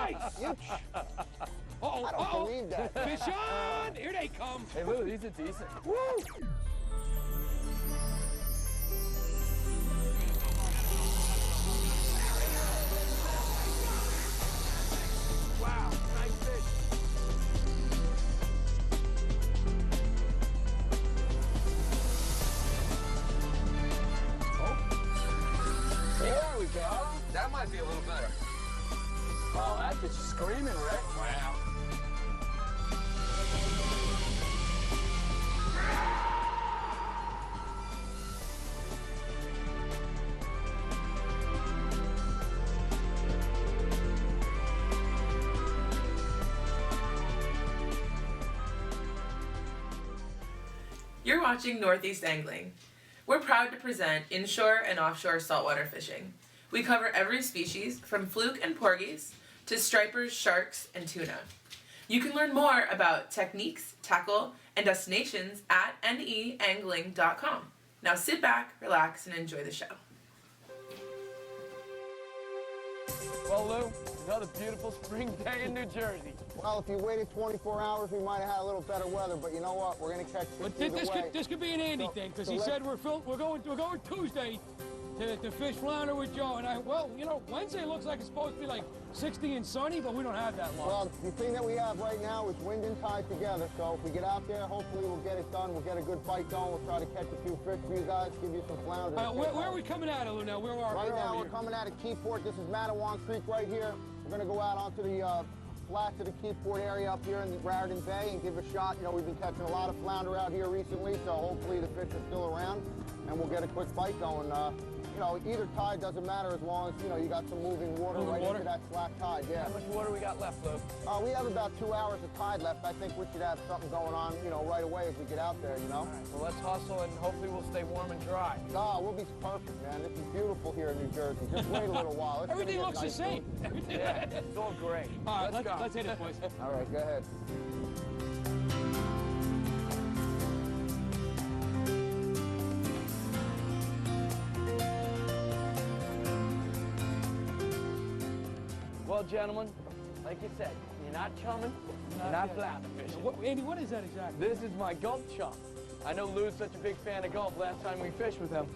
Nice! Uh-oh, I don't believe that. Fish on! Here they come. Hey, Lou, these are decent. Woo! Wow, nice fish. There we go. That might be a little better. Oh, that fish is screaming, Rick. Wow. You're watching Northeast Angling. We're proud to present inshore and offshore saltwater fishing. We cover every species from fluke and porgies to stripers, sharks, and tuna. You can learn more about techniques, tackle, and destinations at neangling.com. Now sit back, relax, and enjoy the show. Well, Lou, another beautiful spring day in New Jersey. Well, if you waited 24 hours, we might have had a little better weather, but you know what? We're going to catch But fish either way. this could be an Andy thing, because he said we're going Tuesday to fish flounder with Joe. And well, you know, Wednesday looks like it's supposed to be like 60 and sunny, but we don't have that long. Well, the thing that we have right now is wind and tide together, so if we get out there, hopefully we'll get it done. We'll get a good bite going. We'll try to catch a few fish for you guys, give you some flounders. Where are we coming out of, Lou, now? Right now, we're coming out of Keyport. This is Matawan Creek right here. We're going to go out onto the flats of the Keyport area up here in the Raritan Bay and give a shot. You know, we've been catching a lot of flounder out here recently, so hopefully the fish are still around, and we'll get a quick bite going. You know, either tide doesn't matter as long as, you know, you got some moving water into that slack tide, yeah. How much water we got left, Lou? We have about 2 hours of tide left. I think we should have something going on, you know, right away as we get out there, you know? All right, well, let's hustle, and hopefully we'll stay warm and dry. Oh, we'll be perfect, man. This is beautiful here in New Jersey. Just wait a little while. Everything looks the same. Yeah, it's all great. All right, let's go. Let's hit it, boys. All right, go ahead. Well, gentlemen, like you said, you're not chumming, you're not flounder fishing. Andy, what is that exactly? This is my golf chum. I know Lou's such a big fan of golf. Last time we fished with him,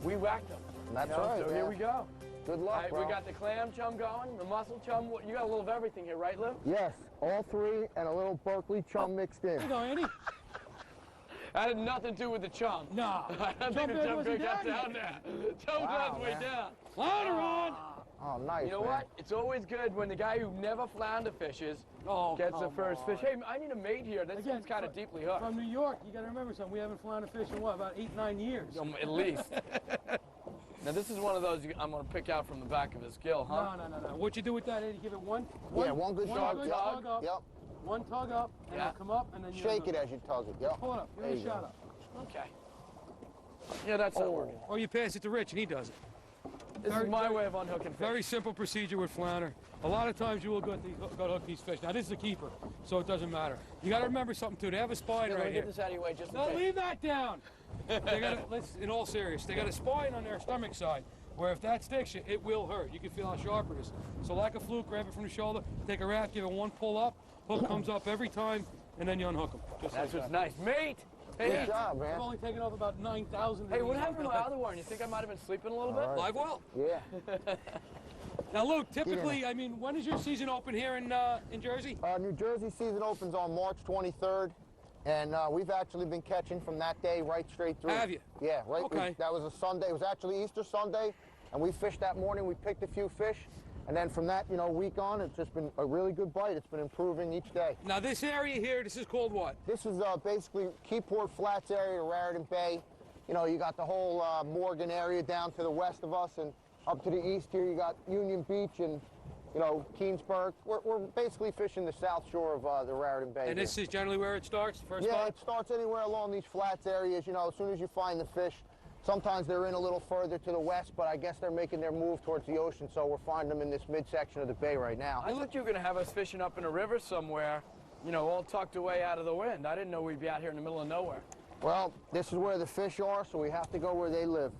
we whacked him. That's right, So man. here we go. Good luck, bro. We got the clam chum going, the mussel chum. You got a little of everything here, right, Lou? Yes, all three and a little Berkeley chum mixed in. Here you go, Andy. That had nothing to do with the chum. No. I don't think the chum got down there. Chum got way down. Flounder on! Oh, nice, You know man. what? It's always good when the guy who never flounder fishes gets the first fish. Hey, I need a mate here. This one's kind of deeply hooked. From New York, you got to remember something. We haven't flounder fished in, what, about 8-9 years? At least. Now, this is one of those I'm going to pick out from the back of his gill, huh? No. What you do with that, Eddie? Give it one good tug tug. up. Yep. One tug up, and it'll come up, and then you shake it as you tug it. Yep. pull it up. Give it a shot up. Okay. Yeah, that's not working. Or you pass it to Rich, and he does it. This is my way of unhooking fish. Very simple procedure with flounder. A lot of times you will go to hook these fish. Now, this is a keeper, so it doesn't matter. You got to remember something, too. They have a spine Let right me here. get this out of your way just a No, bit. leave that down. They got in all seriousness, they got a spine on their stomach side, where if that sticks you, it will hurt. You can feel how sharp it is. So like a fluke, grab it from the shoulder, take a raft, give it one pull up, hook comes up every time, and then you unhook them. That's what's nice. Mate! Hey, Good job, man. I've only taken off about 9,000. Hey, what happened to my other one? You think I might have been sleeping a little bit? Right. Live well. Yeah. Now, Luke, typically, I mean, when is your season open here in Jersey? New Jersey season opens on March 23rd, and we've actually been catching from that day right straight through. Have you? Yeah, right. Okay. That was a Sunday. It was actually Easter Sunday, and we fished that morning. We picked a few fish, and then from that, you know, week on, it's just been a really good bite. It's been improving each day. Now, this area here, this is called what? This is basically Keyport Flats area, Raritan Bay. You know, you got the whole Morgan area down to the west of us, and up to the east here, you got Union Beach and, you know, Keensburg. We're basically fishing the south shore of the Raritan Bay. And this is generally where it starts, the first Yeah, spot? it starts anywhere along these flats areas. You know, as soon as you find the fish, sometimes they're in a little further to the west, but I guess they're making their move towards the ocean, so we're finding them in this midsection of the bay right now. I thought you were going to have us fishing up in a river somewhere, you know, all tucked away out of the wind. I didn't know we'd be out here in the middle of nowhere. Well, this is where the fish are, so we have to go where they live.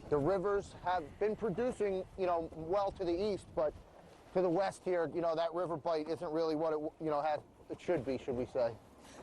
The rivers have been producing, you know, well to the east, but to the west here, you know, that river bite isn't really what it, you know, it should be, should we say.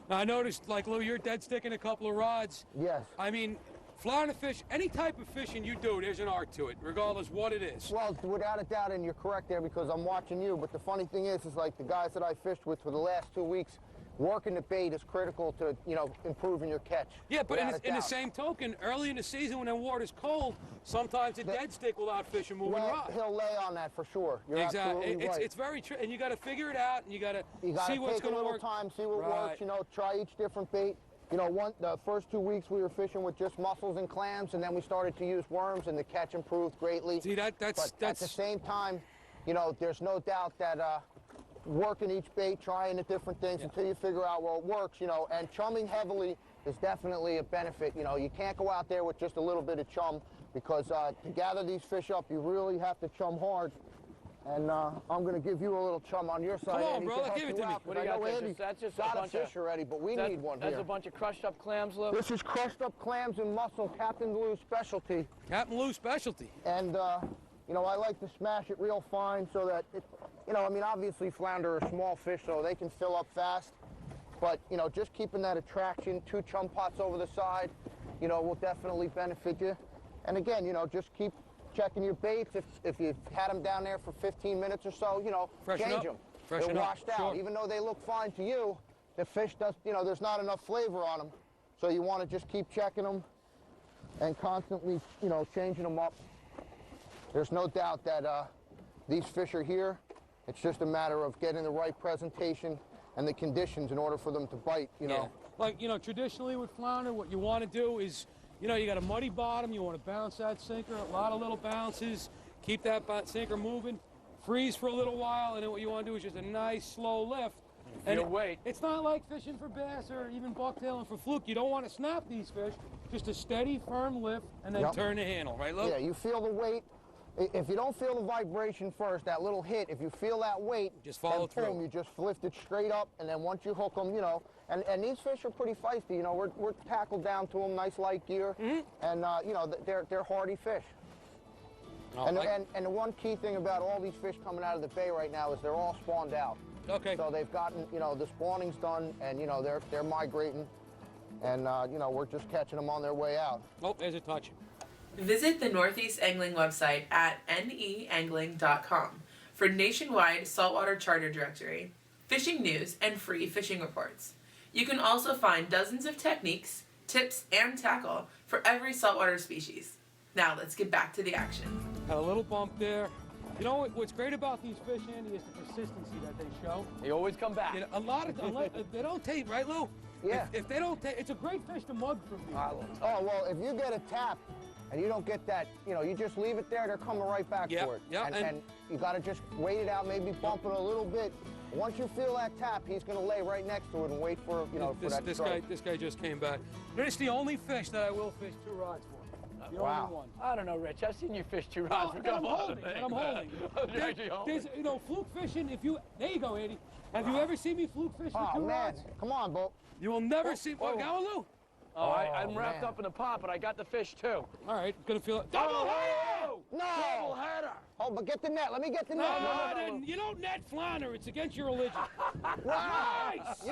Now, I noticed, like, Lou, you're dead sticking a couple of rods. Yes. I mean, flounder fish, any type of fishing you do, there's an art to it, regardless what it is. Well, without a doubt, and you're correct there because I'm watching you, but the funny thing is like the guys that I fished with for the last 2 weeks, working the bait is critical to, you know, improving your catch. Yeah, but in the same token, early in the season when the water's cold, sometimes a dead stick will outfish a moving rod. He'll lay on that for sure. You're exactly. Absolutely right. It's very true, and you got to figure it out, and you got to see what's going to work. Time, see what works. You know, try each different bait. You know, the first 2 weeks we were fishing with just mussels and clams, and then we started to use worms, and the catch improved greatly. See, that's at the same time, you know, there's no doubt that working each bait, trying the different things until you figure out what works, you know, and chumming heavily is definitely a benefit. You know, you can't go out there with just a little bit of chum because to gather these fish up, you really have to chum hard. And I'm going to give you a little chum on your side. Come on, Andy, brother, give it to me. What do you got there? That's just got a bunch fish already, but we need one That's here. a bunch of crushed up clams, Lou? This is crushed up clams and mussel, Captain Lou's specialty. Captain Lou's specialty. And, you know, I like to smash it real fine so that, you know, I mean, obviously flounder are small fish, so they can fill up fast. But, you know, just keeping that attraction, 2 chum pots over the side, you know, will definitely benefit you. And again, you know, just keep checking your baits. If you've had them down there for 15 minutes or so, you know, change them. They're washed out. Sure. Even though they look fine to you, the fish does, you know, there's not enough flavor on them. So you want to just keep checking them and constantly, you know, changing them up. There's no doubt that these fish are here. It's just a matter of getting the right presentation and the conditions in order for them to bite, you know. Like, you know, traditionally with flounder, what you want to do is, you know, you got a muddy bottom, you want to bounce that sinker, a lot of little bounces, keep that sinker moving, freeze for a little while, and then what you want to do is just a nice slow lift. And weight. It's not like fishing for bass or even bucktailing for fluke. You don't want to snap these fish, just a steady, firm lift, and then turn the handle, right, Lou? Yeah, you feel the weight. If you don't feel the vibration first, that little hit, if you feel that weight, just follow through. Boom, you just lift it straight up, and then once you hook them, you know, and these fish are pretty feisty. You know, we're tackled down to them, nice light gear, and you know, they're hardy fish. And the one key thing about all these fish coming out of the bay right now is they're all spawned out. Okay. So they've gotten, you know, the spawning's done, and you know they're migrating, and you know, we're just catching them on their way out. Oh, there's a touch. Visit the Northeast Angling website at neangling.com for nationwide saltwater charter directory, fishing news, and free fishing reports. You can also find dozens of techniques, tips, and tackle for every saltwater species. Now let's get back to the action. Had a little bump there. You know what's great about these fish, Andy, is the consistency that they show. They always come back. You know, a lot of them, they don't taste, right, Lou? Yeah. If they don't taste, it's a great fish to mug from me. Oh, well, if you get a tap and you don't get that, you know, you just leave it there, they're coming right back for it. Yeah, and you got to just wait it out, maybe bump it a little bit. Once you feel that tap, he's going to lay right next to it and wait for, you know, for that stroke. This guy just came back. It's the only fish that I will fish 2 rods for. The only one. I don't know, Rich. I've seen you fish 2 rods. I'm holding. There's, you know, fluke fishing. There you go, Andy. Have you ever seen me fluke fish with 2 rods? Come on, Bo. You will never see. What, Lou? Oh, I'm wrapped up in a pot, but I got the fish too. All right, gonna feel it. Double header! No! Double header! Oh, but get the net. Let me get the net. No, you don't net flounder. It's against your religion. Nice!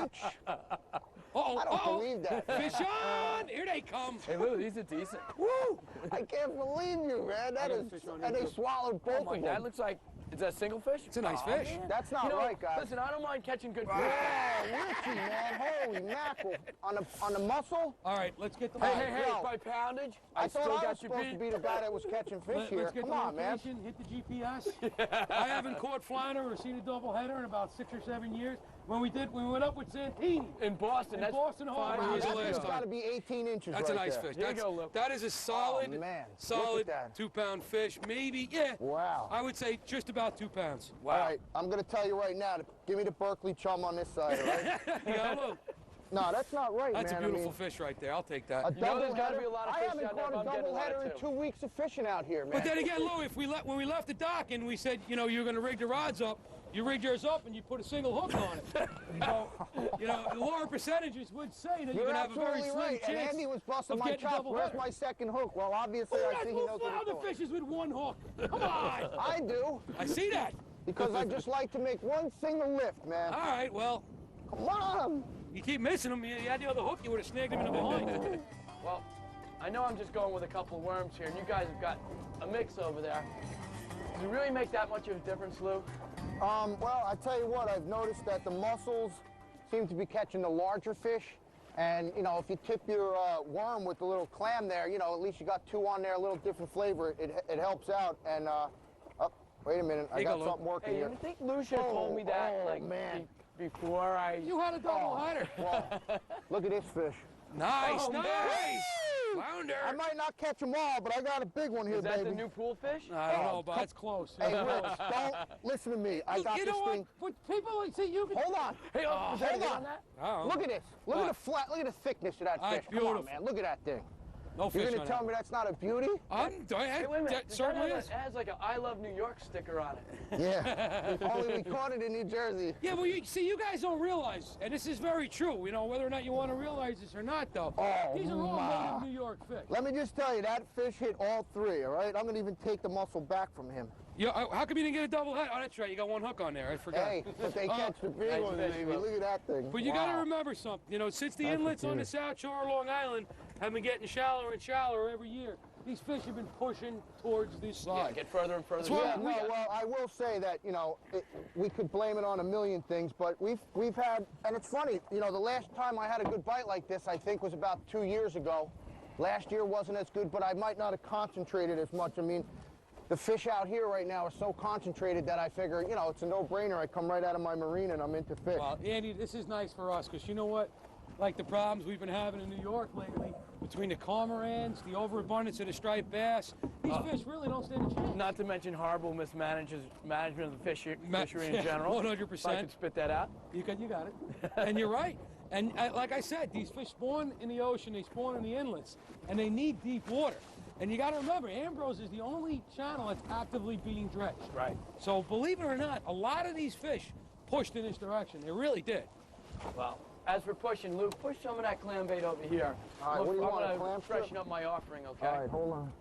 I don't believe that. Fish on! Here they come. Hey, Lou, these are decent. Woo! I can't believe you, man. And they swallowed both of them. That looks like, is that a single fish? It's a nice fish. Man. That's not right, guys. Listen, I don't mind catching good fish. Yeah, Richie, man. Holy mackerel. On the muscle? All right, let's get the Hey, by poundage, I thought I was supposed to be the guy that was catching fish here. Let's get Come on, man. Hit the GPS. I haven't caught flounder or seen a double header in about 6 or 7 years. When we went up with Santini. In Boston. In Boston Harbor. Wow, that's got to be 18 inches. That's a nice fish. That is a solid 2-pound fish. Maybe, Wow. I would say just about 2 pounds. Wow. All right, I'm going to tell you right now, give me the Berkeley chum on this side, all right? Yeah, look. No, that's not right, That's man. a beautiful fish right there. I'll take that. There's got to be a lot of fish I haven't caught a double header in 2 weeks of fishing out here, man. But then again, Lou, when we left the dock and we said, you know, you're going to rig the rods up, you rigged yours up and you put a single hook on it. So, you know, the lower percentages would say that you're going to have a very slim chance. And Andy was busting my chops. Where's my second hook? Well, obviously, I see he knows what he's doing. Fishes with 1 hook. Come on. I do. I see that. because I just like to make one single lift, man. All right, well, Come on! you keep missing them. You had the other hook, you would have snagged him in the behind. Well, I know I'm just going with a couple of worms here, and you guys have got a mix over there. Does it really make that much of a difference, Lou? Well, I tell you what, I've noticed that the mussels seem to be catching the larger fish. And, you know, if you tip your worm with the little clam there, you know, at least you got two on there, a little different flavor. It helps out. And, oh, wait a minute. I got something working here. You think Lou should have told me that, man. Before I... You had a double header. Well, look at this fish. Nice, Oh, nice. man. Flounder. I might not catch them all, but I got a big one here, Is that baby. the new pool fish? I don't know, but it's close. Hey, Rich, don't listen to me. I got you this know thing. what? People see you can. Hold on. Hey, is that hold a hit on. that? Oh. Look at this. Look at the flat. Look at the thickness of that Ah, fish. it's Come beautiful. on, man. Look at that thing. No fish You're gonna on tell that. me that's not a beauty? Hey, Hey, wait a minute. that Does certainly that is. has like a I Love New York sticker on it. Yeah. Only we caught it in New Jersey. Yeah, well, you guys don't realize, and this is very true, you know, whether or not you want to realize this or not, though. Oh, These are all ma. native New York fish. Let me just tell you, that fish hit all three, all right? I'm gonna even take the mussel back from him. Yeah, how come you didn't get a double head? Oh, that's right, you got one hook on there. I forgot. Hey, but they catch the big nice ones, fish, baby. Lou. Look at that thing. But you got to remember something. You know, since the That's inlets on the beauty. South Shore of Long Island have been getting shallower and shallower every year, these fish have been pushing towards this Yeah, side. get further and further. That's why Yeah, we no, got- well, I will say that, you know, we could blame it on a million things, but we've had, and it's funny, you know, the last time I had a good bite like this, I think, was about 2 years ago. Last year wasn't as good, but I might not have concentrated as much. I mean, the fish out here right now are so concentrated that I figure, you know, it's a no-brainer. I come right out of my marina and I'm into fish. Well, Andy, this is nice for us because you know what? Like the problems we've been having in New York lately, between the cormorants, the overabundance of the striped bass, these fish really don't stand a chance. Not to mention horrible management of the fishery in general. 100%. If I could spit that out. You got it. And you're right. And like I said, these fish spawn in the ocean, they spawn in the inlets, and they need deep water. And you got to remember, Ambrose is the only channel that's actively being dredged. Right. So believe it or not, a lot of these fish pushed in this direction. They really did. Well, as for pushing, Luke, push some of that clam bait over here. All right, what do you want, a I'm clam gonna strip? freshen up my offering, okay? All right, hold on.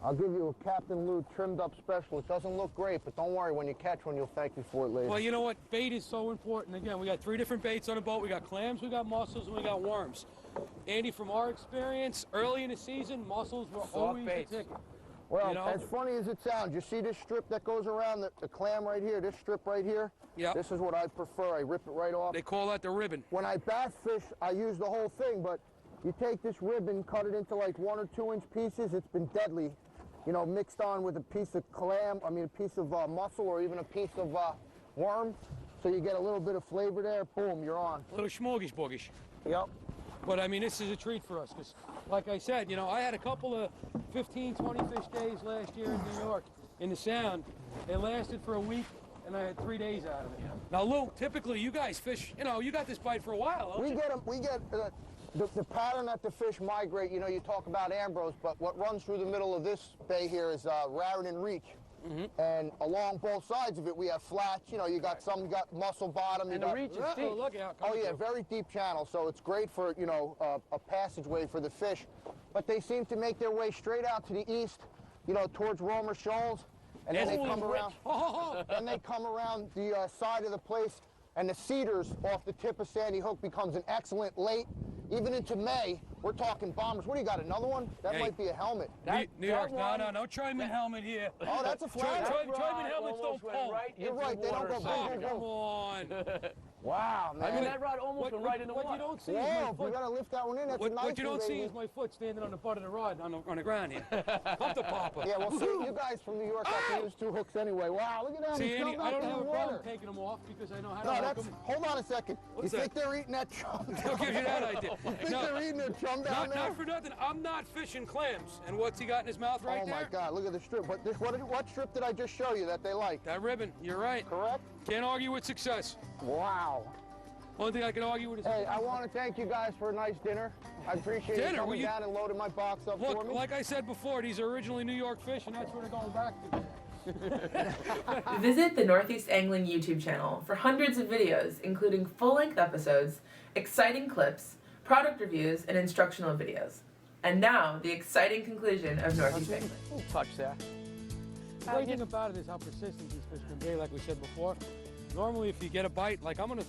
I'll give you a Captain Lou trimmed up special. It doesn't look great, but don't worry. When you catch one, you'll thank me for it later. Well, you know what? Bait is so important. Again, we got 3 different baits on the boat. We got clams, we got mussels, and we got worms. Andy, from our experience, early in the season, mussels were always the baits. ticket. Well, you know? as funny as it sounds, you see this strip that goes around the clam right here, this strip right here? Yep. This is what I prefer. I rip it right off. They call that the ribbon. When I bass fish, I use the whole thing, but you take this ribbon, cut it into like 1 or 2 inch pieces. It's been deadly, you know, mixed on with a piece of a piece of mussel or even a piece of worm. So you get a little bit of flavor there. Boom, you're on. A little schmorgish boogish. Yep. But I mean, this is a treat for us because, like I said, you know, I had a couple of 15, 20 fish days last year in New York in the Sound. They lasted for a week, and I had 3 days out of it. Now, Lou, typically you guys fish, you know, you got this bite for a while, don't We you? get them. We get the pattern that the fish migrate. You know, you talk about Ambrose, but what runs through the middle of this bay here is Raritan Reach. And along both sides of it, we have flats. You know, you got some, you got mussel bottom. You And the got, reach is Oh, deep. look out. Oh coming yeah, through. very deep channel, so it's great for, you know, a passageway for the fish. But they seem to make their way straight out to the east, you know, towards Romer Shoals, and then they Holy come rich. around. Then they come around the side of the place, and the cedars off the tip of Sandy Hook becomes an excellent late, even into May. We're talking bombers. What do you got? Another one? That Hey. might be a helmet. New York, no Tryman helmet here. Oh, that's a flag. Tryman helmets don't pull. You're right, they don't go Oh, boom, boom, come boom. on. Wow, man. I mean, that rod almost went right in the what water. you don't see is Whoa, my if we foot. gotta lift that one in, that's a nice What you don't one, see baby. is my foot standing on the butt of the rod on the ground here. Pump the popper. Yeah, well, see, you guys from New York have to use 2 hooks anyway. Wow, look at that. See, He's Andy, still I back don't in have the a water. problem taking them off because I know how to No, hook that's, them. hold on a second. What's you that? think they're eating that chum? I'll give you that idea. You think No, they're eating their chum down there? not for nothing. I'm not fishing clams. And what's he got in his mouth right Oh there? my God, look at the strip. But this, what strip did I just show you that they like? That ribbon. You're right. Correct? Can't argue with success. Wow. Only thing I can argue with is Hey, I want to thank you guys for a nice dinner. I appreciate you Dinner? coming Will you- down and loading my box up for Look, me. like I said before, these are originally New York fish, and that's where they're going back to. Visit the Northeast Angling YouTube channel for hundreds of videos, including full-length episodes, exciting clips, product reviews, and instructional videos. And now, the exciting conclusion of Northeast Angling. Touch there. The great thing about it is how persistent these fish can be, like we said before. Normally, if you get a bite, like I'm gonna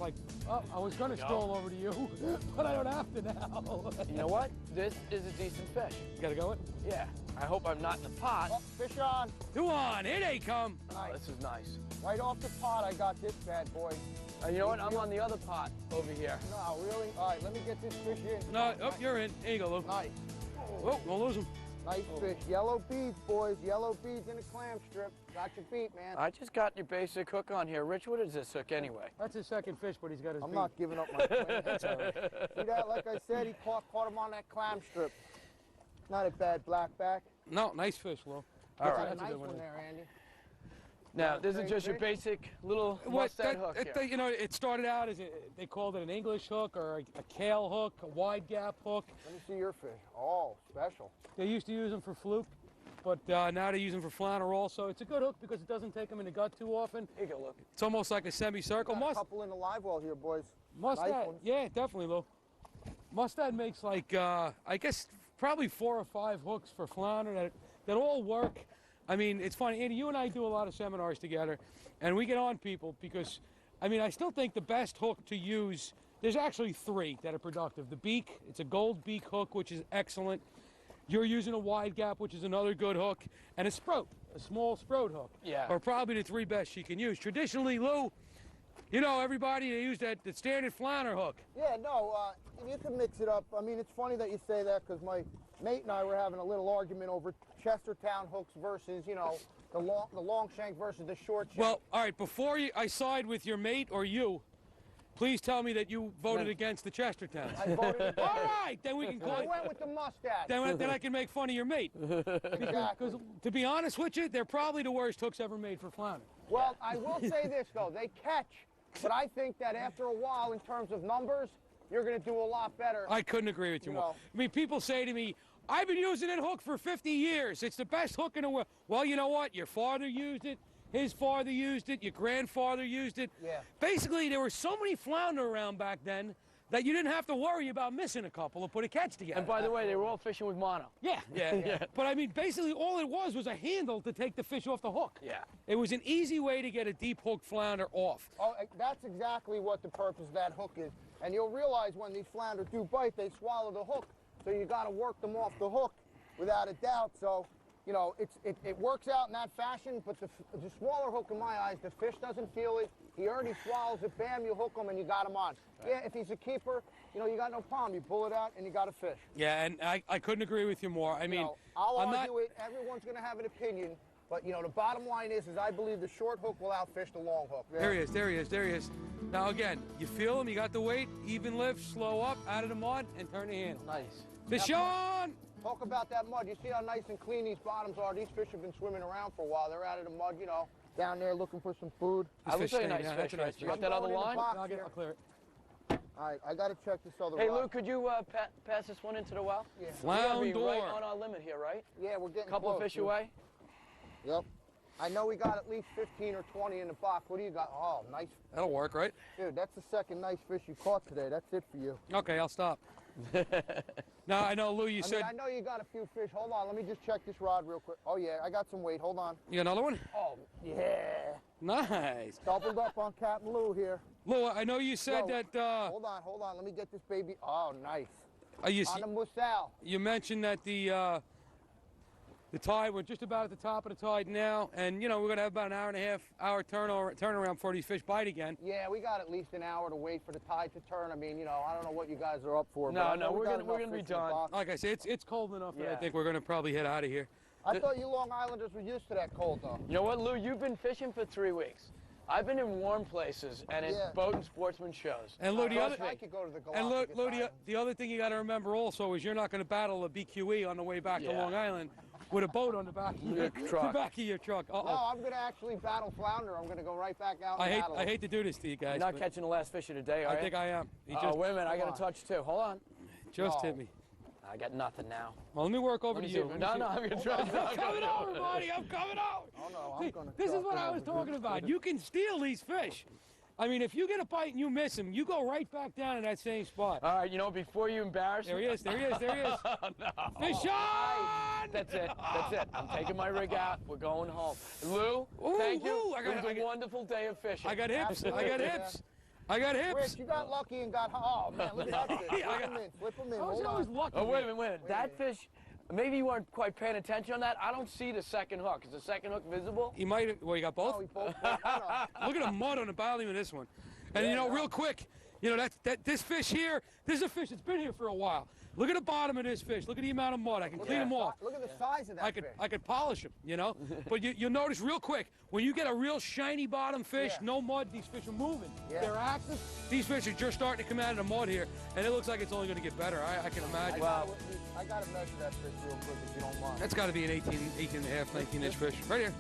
I was gonna stroll over to you, but I don't have to now. You know what? This is a decent fish. You gotta go it? Yeah. I hope I'm not in the pot. Oh, fish on. Go on, here they come. Oh, this is nice. Right off the pot, I got this bad boy. You know what? I'm on the other pot over here. No, really? All right, let me get this fish in. No, you're in. There you go, Lou. Nice. Oh, don't lose him. Nice fish. Yellow beads, boys. Yellow beads in a clam strip. Got your beat, man. I just got your basic hook on here. Rich, what is this hook anyway? That's his second fish, but he's got his I'm beat. not giving up my clam. That's all right. See that? Like I said, he caught him on that clam strip. Not a bad blackback. No, nice fish, Lou. All right. That's a nice one there, Andy. Now, this is just your basic little mustard hook here. You know, it started out as they called it an English hook or a kale hook, a wide gap hook. Let me see your fish. Oh, special. They used to use them for fluke, but now they use them for flounder also. It's a good hook because it doesn't take them in the gut too often. Here you go, look. It's almost like a semicircle. Got a couple in the live well here, boys. Mustad, Nice ones. yeah, definitely, Lou. Mustad makes like, I guess, probably 4 or 5 hooks for flounder that all work. I mean, it's funny, Andy, you and I do a lot of seminars together, and we get on people because, I mean, I still think the best hook to use, there's actually 3 that are productive. The beak, it's a gold beak hook, which is excellent. You're using a wide gap, which is another good hook, and a sprout, a small sprout hook. Yeah. Are probably the 3 best you can use. Traditionally, Lou, you know, everybody, they use the standard flounder hook. Yeah, no, you can mix it up. I mean, it's funny that you say that because my mate and I were having a little argument over Chestertown hooks versus, you know, the long shank versus the short shank. Well, all right, before I side with your mate or you, please tell me that you voted against the Chestertowns. I voted against All right, then we can call I it. went with the mustache. Then I can make fun of your mate. Because to be honest with you, they're probably the worst hooks ever made for flounder. Well, I will say this, though. They catch, but I think that after a while, in terms of numbers, you're going to do a lot better. I couldn't agree with you more. No. I mean, people say to me, I've been using that hook for 50 years. It's the best hook in the world. Well, you know what? Your father used it. His father used it. Your grandfather used it. Yeah. Basically, there were so many flounder around back then that you didn't have to worry about missing a couple to put a catch together. And by the way, they were all fishing with mono. Yeah. But I mean, basically, all it was a handle to take the fish off the hook. Yeah. It was an easy way to get a deep hook flounder off. Oh, that's exactly what the purpose of that hook is. And you'll realize when these flounder do bite, they swallow the hook. So you got to work them off the hook without a doubt. So, you know, it works out in that fashion, but the smaller hook in my eyes, the fish doesn't feel it. He already swallows it, bam, you hook him and you got him on. Yeah, if he's a keeper, you know, you got no problem. You pull it out and you got a fish. Yeah, and I couldn't agree with you more. I mean, You know, I'll I'm argue it. Everyone's going to have an opinion. But, you know, the bottom line is I believe the short hook will outfish the long hook. Yeah. There he is. Now, again, you feel him, you got the weight, even lift, slow up, out of the mud, and turn the handle. Nice. Fish on! Talk about that mud. You see how nice and clean these bottoms are? These fish have been swimming around for a while. They're out of the mud, you know, down there looking for some food. I would fish say a staying nice down. fish, That's a right? nice You got fish. that other I'm going in line? the box I'll here. clear it. All right, I got to check this other Hey, rock. Lou, could you pass this one into the well? Yeah. We're gonna be Flounder. right on our limit here, right? Yeah, we're getting Couple close, fish dude. away. Yep. I know we got at least 15 or 20 in the box. What do you got? Oh, nice. That'll work, right? Dude, that's the second nice fish you caught today. That's it for you. Okay, I'll stop. Now, I know, Lou, you I said... mean, I know you got a few fish. Hold on, let me just check this rod real quick. Oh, yeah, I got some weight. Hold on. You got another one? Oh, yeah. Nice. Doubled up on Capt and Lou here. Lou, I know you said Yo, that... Hold on. Let me get this baby. Oh, nice. You, On the musal. you mentioned that the tide, we're just about at the top of the tide now, and, you know, we're going to have about an hour and a half turnaround before these fish bite again. Yeah, we got at least an hour to wait for the tide to turn. I mean, you know, I don't know what you guys are up for. but I know we're got gonna enough be fish in the done. box. Like I said, it's cold enough that I Yeah. think we're going to probably head out of here. I thought you Long Islanders were used to that cold, though. You know what, Lou? You've been fishing for 3 weeks. I've been in warm places and at Yeah. boat and sportsman shows. And Lou, the I other... wish I could go to the And Lou, Galapagos the other thing you got to remember also is you're not going to battle a BQE on the way back to Yeah. Long Island with a boat on the back of your truck. The back of your truck. No, I'm going to actually battle Flounder. I'm going to go right back out and battle I him. hate to do this to you guys. You're not but catching the last fish of the day, are I you? think I am. He Oh, just, wait a minute. I got Come a touch, too. Hold on. just No. hit me. I got nothing now. Well, let me work over Let me to see you. if- Let me No, see. no, I'm going to try. I'm coming over, buddy. I'm coming over. Oh, no, I'm going to This is what I was talking about. You can steal these fish. I mean, if you get a bite and you miss him, you go right back down in that same spot. All right, you know, before you embarrass There me. he is, there he is, there he is. Oh, no. Fish on! That's it. That's it. I'm taking my rig out. We're going home. Lou, Ooh, thank you. ooh, It was a wonderful day of fishing. I got hips, I got Absolutely, hips. I got hips. Rich, you got lucky and got, oh man, look at that fish. Flip him in, I was hold always on. lucky. Oh, wait a minute. That fish, maybe you weren't quite paying attention on that. I don't see the second hook. Is the second hook visible? He might have, well, you got both? Oh, we both, no, no. Look at the mud on the bottom of this one. And you know, real quick, you know, this fish here, this is a fish that's been here for a while. Look at the bottom of this fish. Look at the amount of mud. I can clean him off. Look at the size of that fish. I could polish him, you know? But you'll notice real quick, when you get a real shiny bottom fish, no mud, these fish are moving. Yeah. They're active. These fish are just starting to come out of the mud here, and it looks like it's only going to get better. I can imagine. Well, I got to measure that fish real quick if you don't mind. That's got to be an 18 and a half, 19-inch fish. Right here.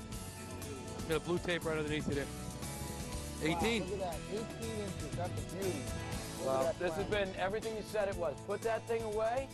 Got a blue tape right underneath it there. 18. Wow, look at that, 18 inches, that's a beauty. Look Well, at that this has clown. been everything you said it was. Put that thing away.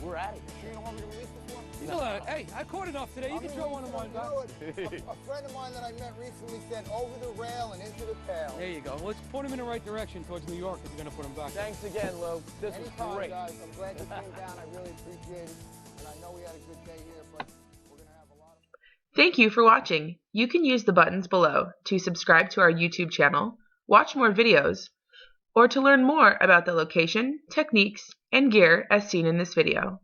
We're at it. Sure you don't want me to release this one? Still, hey, I caught enough today. You can throw one of mine back. A friend of mine that I met recently said, over the rail and into the tail. There you go. Let's point him in the right direction towards New York if you're going to put him back. Thanks again, Lou. This was Anytime, great. guys. I'm glad you came down. I really appreciate it. And I know we had a good day here, but we're going to have a lot of... Thank you for watching. You can use the buttons below to subscribe to our YouTube channel, watch more videos, or to learn more about the location, techniques, and gear as seen in this video.